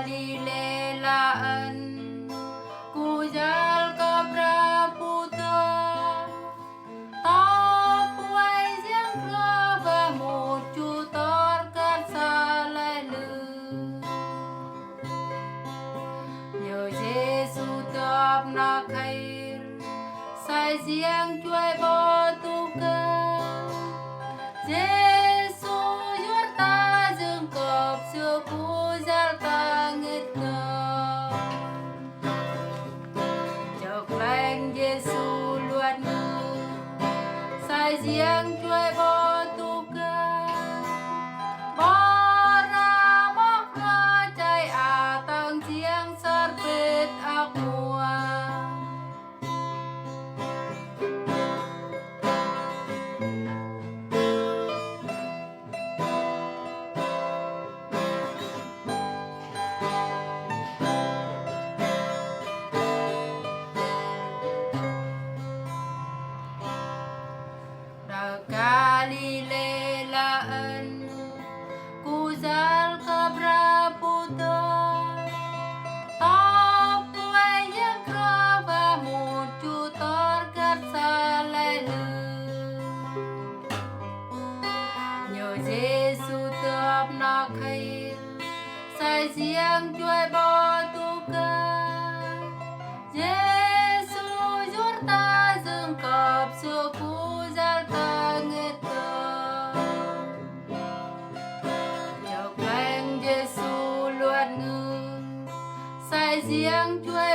Galileaan ku jal ka praputa tapuai giang kraba một chu tor cát xa lại lư nhờ Giêsu tập na khay sai giang chuai bo tu ca Giêsu yuat ta dương cọp xưa cũ gial ta nghịch ngờ chợt lành Giêsu luat ngư sai giang chuai bo tu ca bo ra mok ra chai a tang giang sar pet akua Galileaan ku jal ka praputa tapuai giang kraba một chu tor cát xa lại lư nhờ Giêsu tập na khay sai giang chuai bo tu ca Giêsu yuat ta dương cọp xưa cũ gial ta nghịch ngờ chợt lành Giêsu luat ngư sai giang chuai